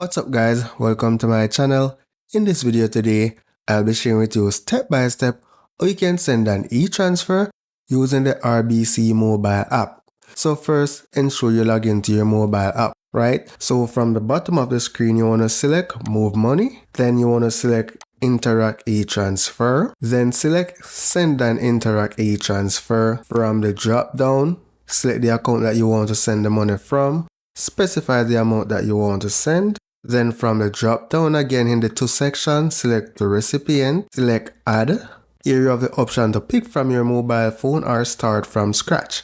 What's up guys, welcome to my channel. In this video today, I'll be sharing with you step by step how you can send an e-transfer using the RBC Mobile app. So first, ensure you log into your mobile app, right? So from the bottom of the screen, you want to select Move Money. Then you want to select Interact e-transfer. Then select Send an Interact e-transfer. From the drop down, select the account that you want to send the money from. Specify the amount that you want to send. Then from the drop down again in the To section, select the recipient, select Add. Here you have the option to pick from your mobile phone or start from scratch.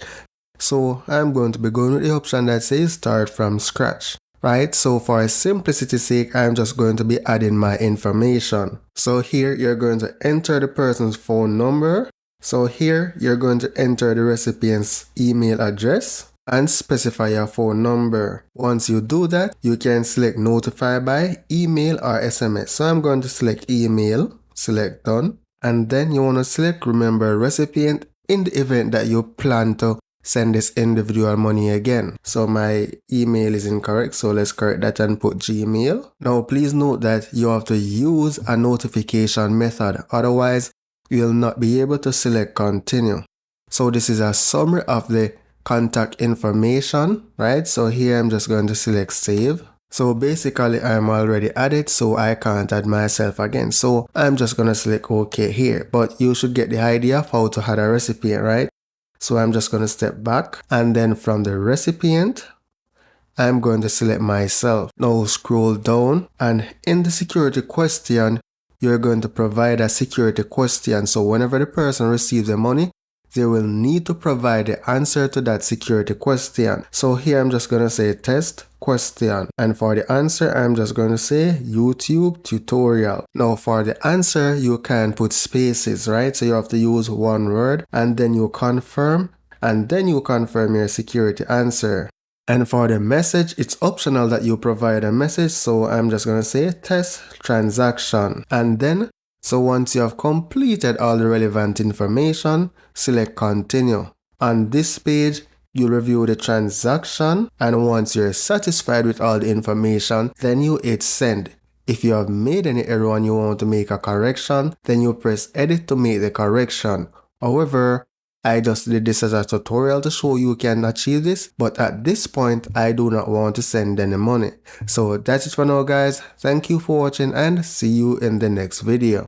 So I'm going to be going with the option that says start from scratch. Right, so for simplicity's sake, I'm just going to be adding my information. So here you're going to enter the person's phone number. So here you're going to enter the recipient's email address and specify your phone number. Once you do that, you can select notify by email or SMS. So I'm going to select email, select done, and then you want to select remember recipient in the event that you plan to send this individual money again. So my email is incorrect, so let's correct that and put Gmail. Now please note that you have to use a notification method, otherwise you'll not be able to select continue. So this is a summary of the contact information, right? So here I'm just going to select save. So basically I'm already added, so I can't add myself again. So I'm just going to select OK here, but you should get the idea of how to add a recipient, right? So I'm just going to step back, and then from the recipient, I'm going to select myself. Now scroll down, and in the security question, you're going to provide a security question. So whenever the person receives the money, they will need to provide the answer to that security question. So here I'm just going to say test question, and for the answer I'm just going to say YouTube tutorial. Now for the answer you can put spaces, right? So you have to use one word, and then you confirm, and then you confirm your security answer. And for the message, it's optional that you provide a message, so I'm just going to say test transaction, and then so once you have completed all the relevant information, select continue. On this page, you'll review the transaction, and once you're satisfied with all the information, then you hit send. If you have made any error and you want to make a correction, then you press edit to make the correction. However, I just did this as a tutorial to show you can achieve this, but at this point, I do not want to send any money. So that's it for now guys. Thank you for watching and see you in the next video.